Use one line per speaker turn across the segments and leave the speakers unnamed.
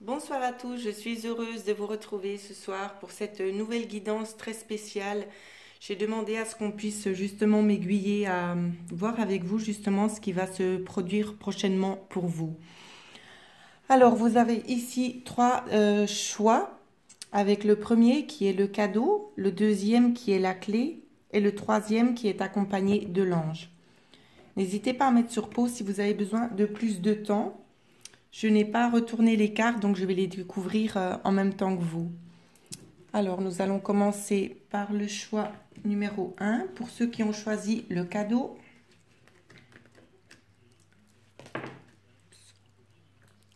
Bonsoir à tous, je suis heureuse de vous retrouver ce soir pour cette nouvelle guidance très spéciale. J'ai demandé à ce qu'on puisse justement m'aiguiller à voir avec vous justement ce qui va se produire prochainement pour vous. Alors, vous avez ici trois choix avec le premier qui est le cadeau, le deuxième qui est la clé et le troisième qui est accompagné de l'ange. N'hésitez pas à mettre sur pause si vous avez besoin de plus de temps. Je n'ai pas retourné les cartes, donc je vais les découvrir en même temps que vous. Alors, nous allons commencer par le choix numéro 1. Pour ceux qui ont choisi le cadeau.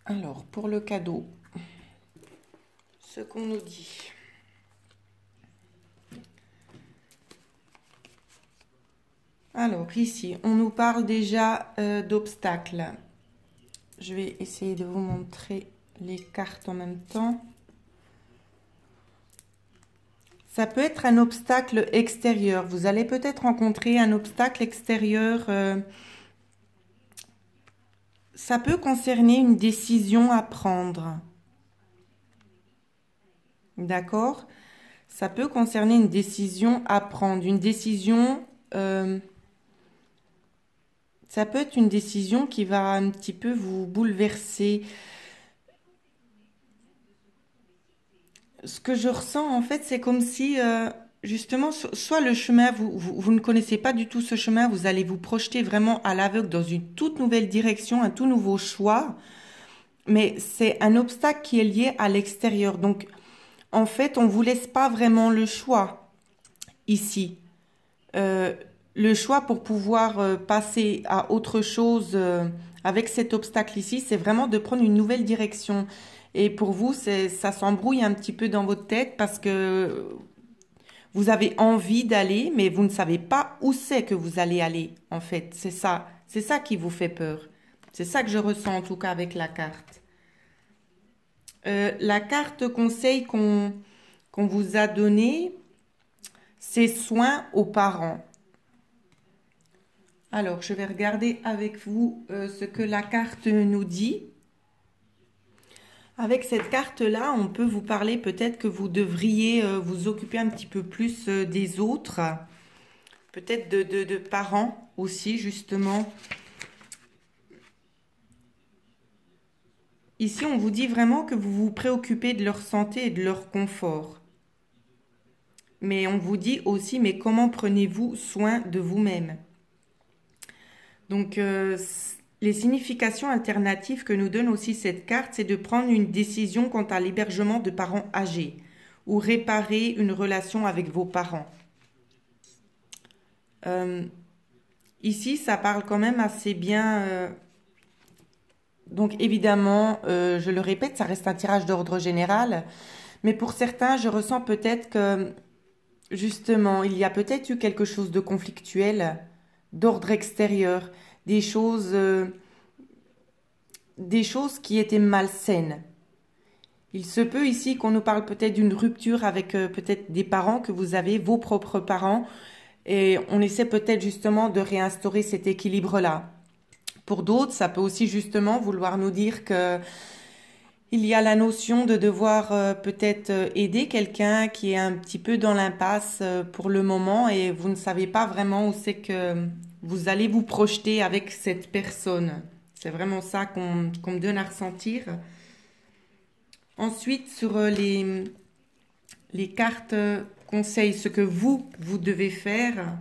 Alors, pour le cadeau, ce qu'on nous dit. Alors, ici, on nous parle déjà d'obstacles. Je vais essayer de vous montrer les cartes en même temps. Ça peut être un obstacle extérieur. Vous allez peut-être rencontrer un obstacle extérieur. Ça peut concerner une décision à prendre. D'accord? Ça peut concerner une décision à prendre. Une décision... ça peut être une décision qui va un petit peu vous bouleverser. Ce que je ressens, en fait, c'est comme si, justement, soit le chemin, vous ne connaissez pas du tout ce chemin, vous allez vous projeter vraiment à l'aveugle dans une toute nouvelle direction, un tout nouveau choix, mais c'est un obstacle qui est lié à l'extérieur. Donc, en fait, on ne vous laisse pas vraiment le choix ici. Le choix pour pouvoir passer à autre chose avec cet obstacle ici, c'est vraiment de prendre une nouvelle direction. Et pour vous, ça s'embrouille un petit peu dans votre tête parce que vous avez envie d'aller, mais vous ne savez pas où c'est que vous allez aller, en fait. C'est ça qui vous fait peur. C'est ça que je ressens en tout cas avec la carte. La carte conseil qu'on vous a donnée, c'est soin aux parents. Alors, je vais regarder avec vous ce que la carte nous dit. Avec cette carte-là, on peut vous parler peut-être que vous devriez vous occuper un petit peu plus des autres, peut-être de parents aussi, justement. Ici, on vous dit vraiment que vous vous préoccupez de leur santé et de leur confort. Mais on vous dit aussi, mais comment prenez-vous soin de vous-même? Donc, les significations alternatives que nous donne aussi cette carte, c'est de prendre une décision quant à l'hébergement de parents âgés ou réparer une relation avec vos parents. Ici, ça parle quand même assez bien. Donc, évidemment, je le répète, ça reste un tirage d'ordre général. Mais pour certains, je ressens peut-être que, justement, il y a peut-être eu quelque chose de conflictuel, d'ordre extérieur, des choses qui étaient malsaines. Il se peut ici qu'on nous parle peut-être d'une rupture avec peut-être des parents que vous avez, vos propres parents, et on essaie peut-être justement de réinstaurer cet équilibre-là. Pour d'autres, ça peut aussi justement vouloir nous dire que il y a la notion de devoir peut-être aider quelqu'un qui est un petit peu dans l'impasse pour le moment et vous ne savez pas vraiment où c'est que vous allez vous projeter avec cette personne. C'est vraiment ça qu'on me donne à ressentir. Ensuite, sur les cartes conseils, ce que vous devez faire,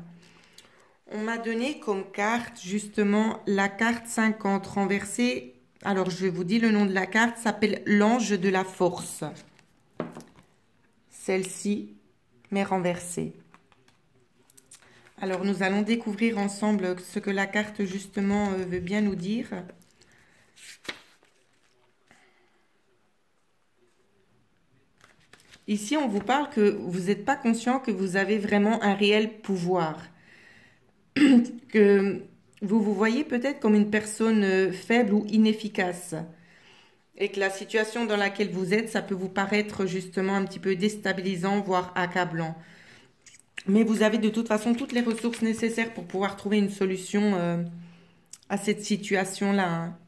on m'a donné comme carte justement la carte 50 renversée. Alors, je vous dis le nom de la carte, s'appelle l'ange de la force. Celle-ci, mais renversée. Alors, nous allons découvrir ensemble ce que la carte, justement, veut bien nous dire. Ici, on vous parle que vous n'êtes pas conscient que vous avez vraiment un réel pouvoir. Que vous voyez peut-être comme une personne faible ou inefficace. Et que la situation dans laquelle vous êtes, ça peut vous paraître justement un petit peu déstabilisant, voire accablant. Mais vous avez de toute façon toutes les ressources nécessaires pour pouvoir trouver une solution à cette situation-là. Hein.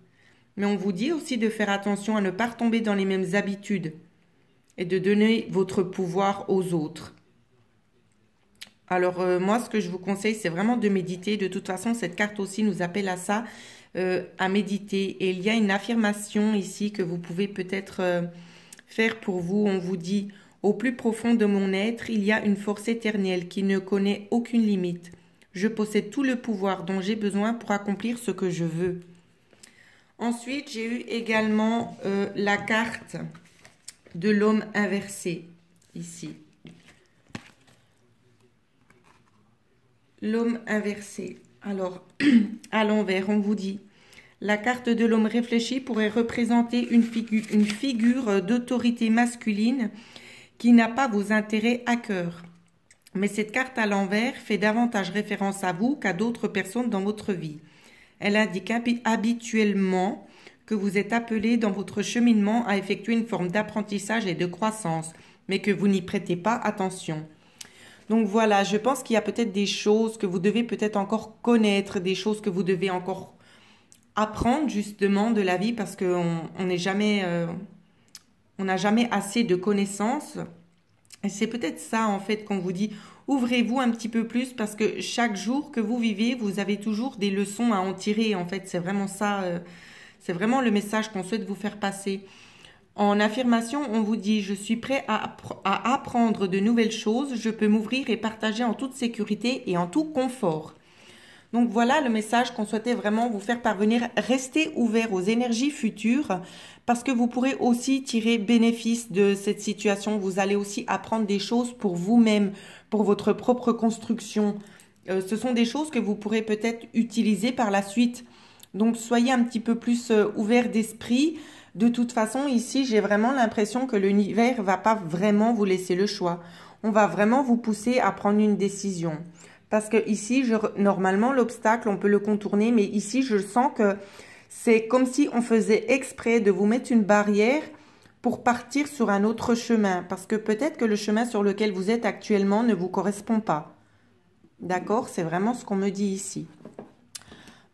Mais on vous dit aussi de faire attention à ne pas retomber dans les mêmes habitudes et de donner votre pouvoir aux autres. Alors moi, ce que je vous conseille, c'est vraiment de méditer. De toute façon, cette carte aussi nous appelle à ça, à méditer. Et il y a une affirmation ici que vous pouvez peut-être faire pour vous. On vous dit, au plus profond de mon être, il y a une force éternelle qui ne connaît aucune limite. Je possède tout le pouvoir dont j'ai besoin pour accomplir ce que je veux. Ensuite, j'ai eu également la carte de l'homme inversé, ici. L'homme inversé. Alors, à l'envers, on vous dit, la carte de l'homme réfléchi pourrait représenter une figure d'autorité masculine qui n'a pas vos intérêts à cœur. Mais cette carte à l'envers fait davantage référence à vous qu'à d'autres personnes dans votre vie. Elle indique habituellement que vous êtes appelé dans votre cheminement à effectuer une forme d'apprentissage et de croissance, mais que vous n'y prêtez pas attention. Donc voilà, je pense qu'il y a peut-être des choses que vous devez peut-être encore connaître, des choses que vous devez encore apprendre justement de la vie parce qu'on n'est jamais, on n'a jamais assez de connaissances. Et c'est peut-être ça en fait qu'on vous dit, ouvrez-vous un petit peu plus parce que chaque jour que vous vivez, vous avez toujours des leçons à en tirer. En fait, c'est vraiment ça, c'est vraiment le message qu'on souhaite vous faire passer. En affirmation, on vous dit « Je suis prêt à apprendre de nouvelles choses, je peux m'ouvrir et partager en toute sécurité et en tout confort. » Donc voilà le message qu'on souhaitait vraiment vous faire parvenir. Restez ouvert aux énergies futures parce que vous pourrez aussi tirer bénéfice de cette situation. Vous allez aussi apprendre des choses pour vous-même, pour votre propre construction. Ce sont des choses que vous pourrez peut-être utiliser par la suite. Donc soyez un petit peu plus ouvert d'esprit. De toute façon, ici, j'ai vraiment l'impression que l'univers va pas vraiment vous laisser le choix. On va vraiment vous pousser à prendre une décision. Parce que ici, normalement, l'obstacle, on peut le contourner, mais ici, je sens que c'est comme si on faisait exprès de vous mettre une barrière pour partir sur un autre chemin. Parce que peut-être que le chemin sur lequel vous êtes actuellement ne vous correspond pas. D'accord? C'est vraiment ce qu'on me dit ici.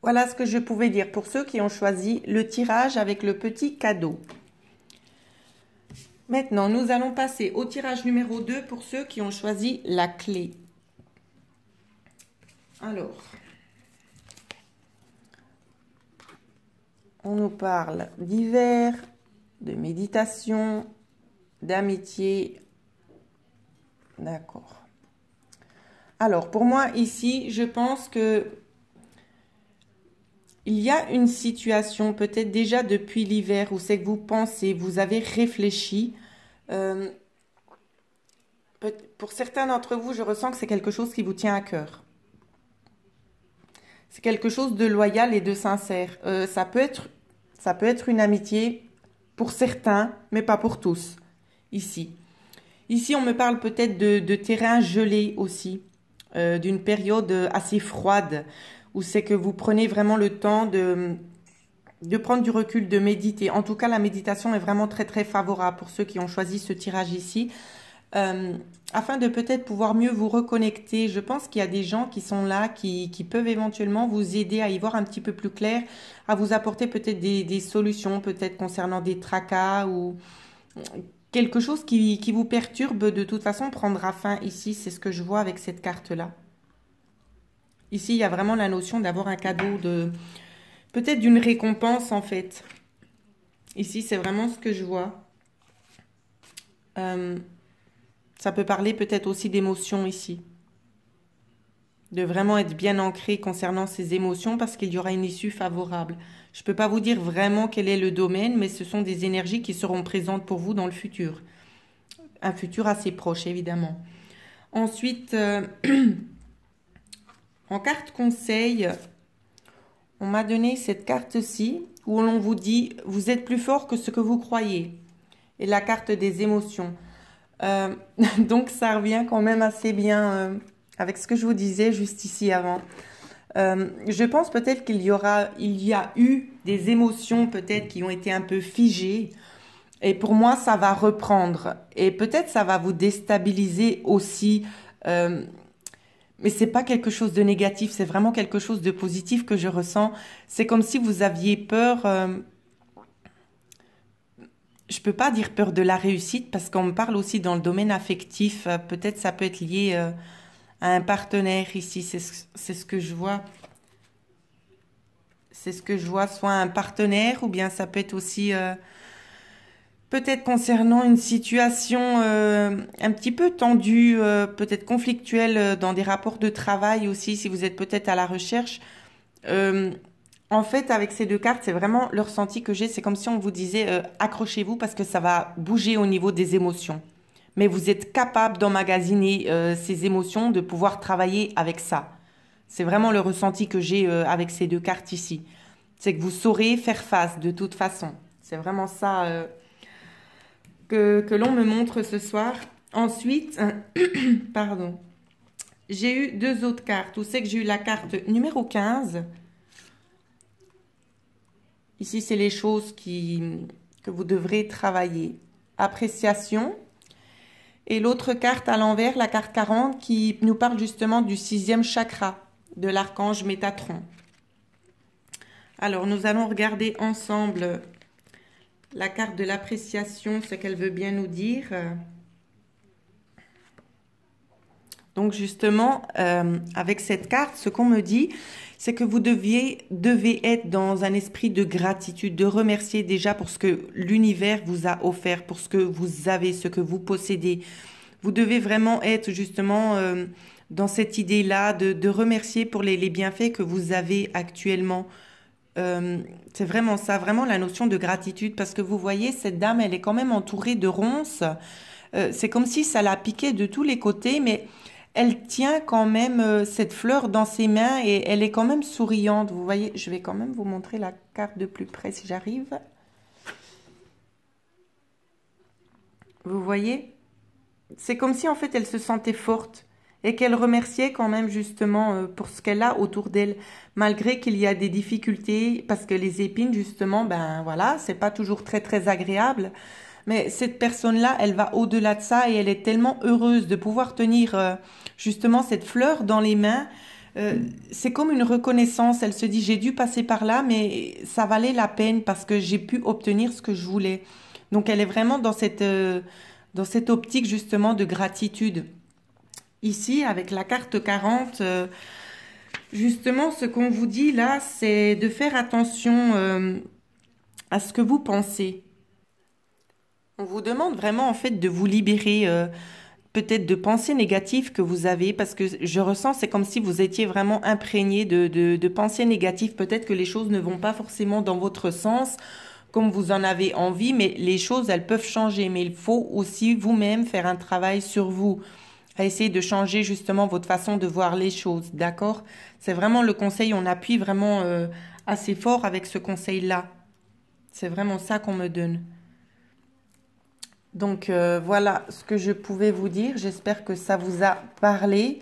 Voilà ce que je pouvais dire pour ceux qui ont choisi le tirage avec le petit cadeau. Maintenant, nous allons passer au tirage numéro 2 pour ceux qui ont choisi la clé. Alors, on nous parle d'hiver, de méditation, d'amitié. D'accord. Alors, pour moi, ici, je pense que il y a une situation, peut-être déjà depuis l'hiver, où c'est que vous pensez, vous avez réfléchi. Pour certains d'entre vous, je ressens que c'est quelque chose qui vous tient à cœur. C'est quelque chose de loyal et de sincère. Ça peut être une amitié pour certains, mais pas pour tous, ici. Ici, on me parle peut-être de terrain gelé aussi, d'une période assez froide, où c'est que vous prenez vraiment le temps de prendre du recul, de méditer. En tout cas, la méditation est vraiment très, très favorable pour ceux qui ont choisi ce tirage ici. Afin de peut-être pouvoir mieux vous reconnecter, je pense qu'il y a des gens qui sont là, qui peuvent éventuellement vous aider à y voir un petit peu plus clair, à vous apporter peut-être des solutions, peut-être concernant des tracas ou quelque chose qui vous perturbe. De toute façon, prendra fin ici, c'est ce que je vois avec cette carte-là. Ici, il y a vraiment la notion d'avoir un cadeau, peut-être d'une récompense en fait. Ici, c'est vraiment ce que je vois. Ça peut parler peut-être aussi d'émotions ici. De vraiment être bien ancré concernant ces émotions parce qu'il y aura une issue favorable. Je ne peux pas vous dire vraiment quel est le domaine, mais ce sont des énergies qui seront présentes pour vous dans le futur. Un futur assez proche, évidemment. Ensuite, en carte conseil, on m'a donné cette carte-ci où l'on vous dit « Vous êtes plus fort que ce que vous croyez ». Et la carte des émotions. Donc, ça revient quand même assez bien avec ce que je vous disais juste ici avant. Je pense peut-être il y a eu des émotions peut-être qui ont été un peu figées. Et pour moi, ça va reprendre. Et peut-être ça va vous déstabiliser aussi. Mais c'est pas quelque chose de négatif, c'est vraiment quelque chose de positif que je ressens. C'est comme si vous aviez peur je peux pas dire peur de la réussite parce qu'on me parle aussi dans le domaine affectif. Peut-être ça peut être lié à un partenaire ici. C'est ce que je vois. C'est ce que je vois, soit un partenaire ou bien ça peut être aussi peut-être concernant une situation un petit peu tendue, peut-être conflictuelle dans des rapports de travail aussi, si vous êtes peut-être à la recherche. Euh, En fait, avec ces deux cartes, c'est vraiment le ressenti que j'ai. C'est comme si on vous disait accrochez-vous parce que ça va bouger au niveau des émotions. Mais vous êtes capable d'emmagasiner ces émotions, de pouvoir travailler avec ça. C'est vraiment le ressenti que j'ai avec ces deux cartes ici. C'est que vous saurez faire face de toute façon. C'est vraiment ça que l'on me montre ce soir. Ensuite, pardon, j'ai eu deux autres cartes. Où c'est que j'ai eu la carte numéro 15. Ici, c'est les choses que vous devrez travailler. Appréciation. Et l'autre carte à l'envers, la carte 40, qui nous parle justement du sixième chakra de l'archange Métatron. Alors, nous allons regarder ensemble la carte de l'appréciation, ce qu'elle veut bien nous dire. Donc, justement, avec cette carte, ce qu'on me dit, c'est que vous devez être dans un esprit de gratitude, de remercier déjà pour ce que l'univers vous a offert, pour ce que vous avez, ce que vous possédez. Vous devez vraiment être justement dans cette idée-là de remercier pour les bienfaits que vous avez actuellement. C'est vraiment ça, vraiment la notion de gratitude, parce que vous voyez, cette dame, elle est quand même entourée de ronces. C'est comme si ça la piquait de tous les côtés, mais elle tient quand même cette fleur dans ses mains et elle est quand même souriante. Vous voyez, je vais quand même vous montrer la carte de plus près si j'arrive. Vous voyez? C'est comme si en fait elle se sentait forte et qu'elle remerciait quand même justement pour ce qu'elle a autour d'elle, malgré qu'il y a des difficultés, parce que les épines justement, ben voilà, c'est pas toujours très très agréable. Mais cette personne-là, elle va au-delà de ça et elle est tellement heureuse de pouvoir tenir justement cette fleur dans les mains. C'est comme une reconnaissance. Elle se dit, j'ai dû passer par là, mais ça valait la peine parce que j'ai pu obtenir ce que je voulais. Donc elle est vraiment dans cette optique justement de gratitude. Ici, avec la carte 40, justement, ce qu'on vous dit là, c'est de faire attention à ce que vous pensez. On vous demande vraiment en fait de vous libérer peut-être de pensées négatives que vous avez parce que je ressens c'est comme si vous étiez vraiment imprégné de pensées négatives. Peut-être que les choses ne vont pas forcément dans votre sens comme vous en avez envie, mais les choses elles peuvent changer. Mais il faut aussi vous-même faire un travail sur vous, à essayer de changer justement votre façon de voir les choses, d'accord? C'est vraiment le conseil, on appuie vraiment assez fort avec ce conseil-là. C'est vraiment ça qu'on me donne. Donc voilà ce que je pouvais vous dire. J'espère que ça vous a parlé.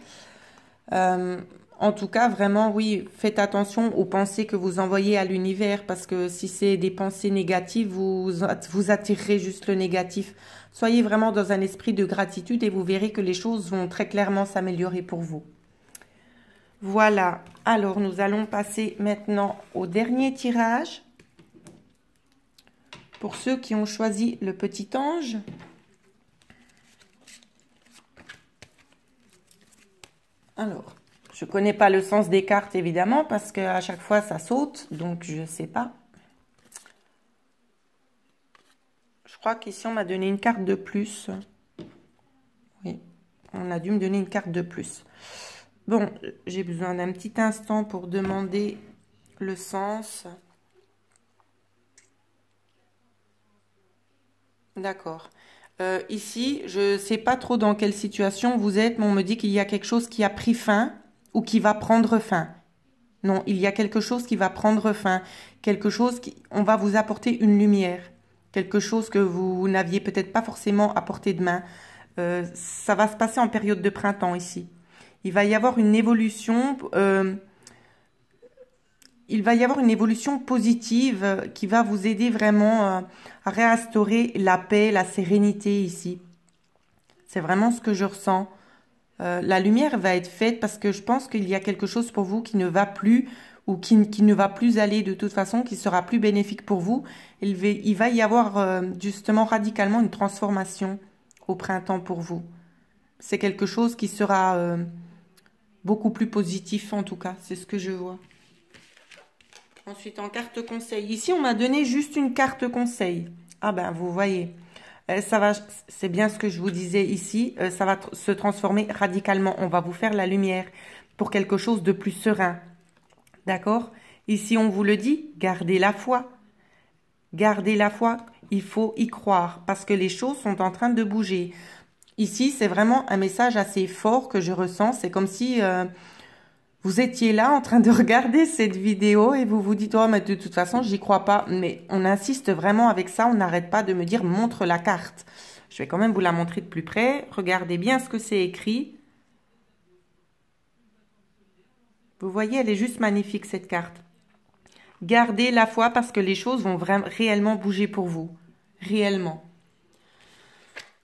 Euh, En tout cas, vraiment, oui, faites attention aux pensées que vous envoyez à l'univers parce que si c'est des pensées négatives, vous attirerez juste le négatif. Soyez vraiment dans un esprit de gratitude et vous verrez que les choses vont très clairement s'améliorer pour vous. Voilà. Alors, nous allons passer maintenant au dernier tirage. Pour ceux qui ont choisi le petit ange. Alors, je ne connais pas le sens des cartes évidemment parce qu'à chaque fois ça saute, donc je ne sais pas. Je crois qu'ici on m'a donné une carte de plus. Oui, on a dû me donner une carte de plus. Bon, j'ai besoin d'un petit instant pour demander le sens. D'accord. Ici, je ne sais pas trop dans quelle situation vous êtes, mais on me dit qu'il y a quelque chose qui a pris fin ou qui va prendre fin. Non, il y a quelque chose qui va prendre fin. Quelque chose qui... On va vous apporter une lumière. Quelque chose que vous n'aviez peut-être pas forcément à portée de main. Ça va se passer en période de printemps ici. Il va y avoir une évolution... il va y avoir une évolution positive qui va vous aider vraiment à réinstaurer la paix, la sérénité ici. C'est vraiment ce que je ressens. La lumière va être faite parce que je pense qu'il y a quelque chose pour vous qui ne va plus ou qui ne va plus aller de toute façon, qui sera plus bénéfique pour vous. Il va y avoir justement radicalement une transformation au printemps pour vous. C'est quelque chose qui sera beaucoup plus positif en tout cas, c'est ce que je vois. Ensuite, en carte conseil. Ici, on m'a donné juste une carte conseil. Ah ben, vous voyez, c'est bien ce que je vous disais ici, ça va se transformer radicalement. On va vous faire la lumière pour quelque chose de plus serein. D'accord? Ici, on vous le dit, gardez la foi. Gardez la foi, il faut y croire parce que les choses sont en train de bouger. Ici, c'est vraiment un message assez fort que je ressens. C'est comme si vous étiez là en train de regarder cette vidéo et vous vous dites « Oh, mais de toute façon, j'y crois pas. » Mais on insiste vraiment avec ça. On n'arrête pas de me dire « Montre la carte. » Je vais quand même vous la montrer de plus près. Regardez bien ce que c'est écrit. Vous voyez, elle est juste magnifique, cette carte. Gardez la foi parce que les choses vont réellement bouger pour vous. Réellement.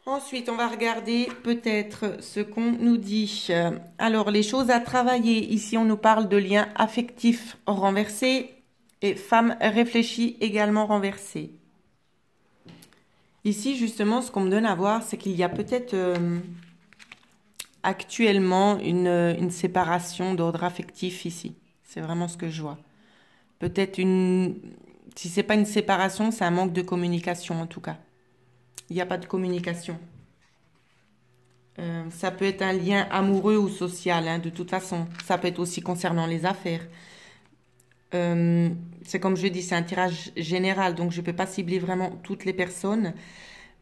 Ensuite, on va regarder peut-être ce qu'on nous dit. Alors, les choses à travailler. Ici, on nous parle de liens affectifs renversés et femmes réfléchies également renversées. Ici, justement, ce qu'on me donne à voir, c'est qu'il y a peut-être actuellement une séparation d'ordre affectif ici. C'est vraiment ce que je vois. Peut-être si ce n'est pas une séparation, c'est un manque de communication en tout cas. Il n'y a pas de communication. Ça peut être un lien amoureux ou social, hein, de toute façon. Ça peut être aussi concernant les affaires. C'est comme je dis, c'est un tirage général, donc je ne peux pas cibler vraiment toutes les personnes.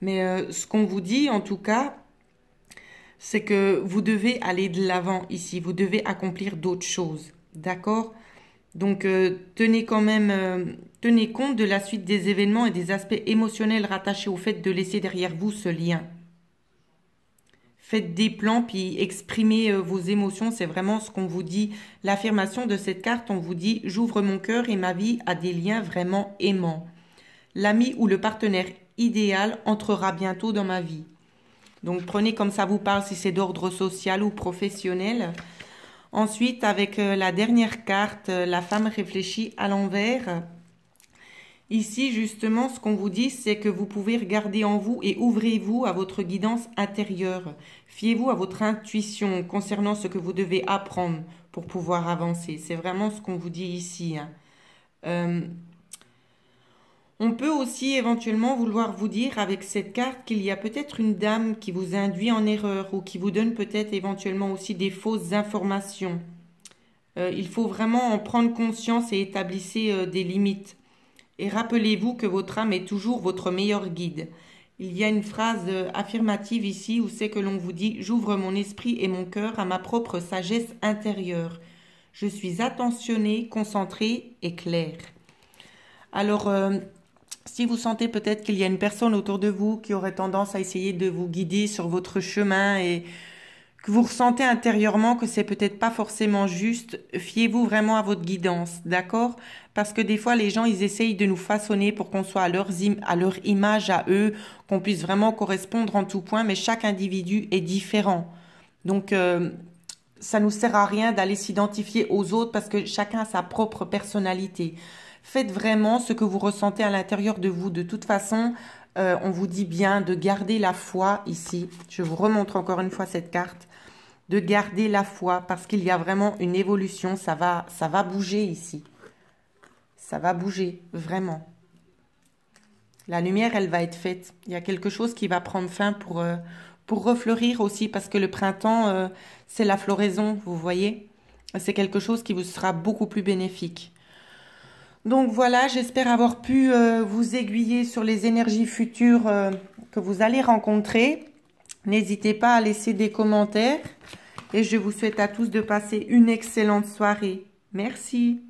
Mais ce qu'on vous dit, en tout cas, c'est que vous devez aller de l'avant ici. Vous devez accomplir d'autres choses. D'accord ? Donc, tenez compte de la suite des événements et des aspects émotionnels rattachés au fait de laisser derrière vous ce lien. Faites des plans, puis exprimez vos émotions. C'est vraiment ce qu'on vous dit. L'affirmation de cette carte, on vous dit « J'ouvre mon cœur et ma vie à des liens vraiment aimants. L'ami ou le partenaire idéal entrera bientôt dans ma vie. » Donc, prenez comme ça vous parle, si c'est d'ordre social ou professionnel. Ensuite, avec la dernière carte, la femme réfléchit à l'envers. Ici, justement, ce qu'on vous dit, c'est que vous pouvez regarder en vous et ouvrez-vous à votre guidance intérieure. Fiez-vous à votre intuition concernant ce que vous devez apprendre pour pouvoir avancer. C'est vraiment ce qu'on vous dit ici. On peut aussi éventuellement vouloir vous dire avec cette carte qu'il y a peut-être une dame qui vous induit en erreur ou qui vous donne peut-être éventuellement aussi des fausses informations. Il faut vraiment en prendre conscience et établissez des limites. Et rappelez-vous que votre âme est toujours votre meilleur guide. Il y a une phrase affirmative ici où c'est que l'on vous dit « J'ouvre mon esprit et mon cœur à ma propre sagesse intérieure. Je suis attentionné, concentré et clair. » Alors, si vous sentez peut-être qu'il y a une personne autour de vous qui aurait tendance à essayer de vous guider sur votre chemin et que vous ressentez intérieurement que c'est peut-être pas forcément juste, fiez-vous vraiment à votre guidance, d'accord? Parce que des fois, les gens, ils essayent de nous façonner pour qu'on soit à leur image, à eux, qu'on puisse vraiment correspondre en tout point, mais chaque individu est différent. Donc, ça nous sert à rien d'aller s'identifier aux autres parce que chacun a sa propre personnalité. Faites vraiment ce que vous ressentez à l'intérieur de vous. De toute façon, on vous dit bien de garder la foi ici. Je vous remontre encore une fois cette carte. De garder la foi parce qu'il y a vraiment une évolution. Ça va bouger ici. Ça va bouger, vraiment. La lumière, elle va être faite. Il y a quelque chose qui va prendre fin pour refleurir aussi parce que le printemps, c'est la floraison, vous voyez. C'est quelque chose qui vous sera beaucoup plus bénéfique. Donc voilà, j'espère avoir pu vous aiguiller sur les énergies futures que vous allez rencontrer. N'hésitez pas à laisser des commentaires et je vous souhaite à tous de passer une excellente soirée. Merci.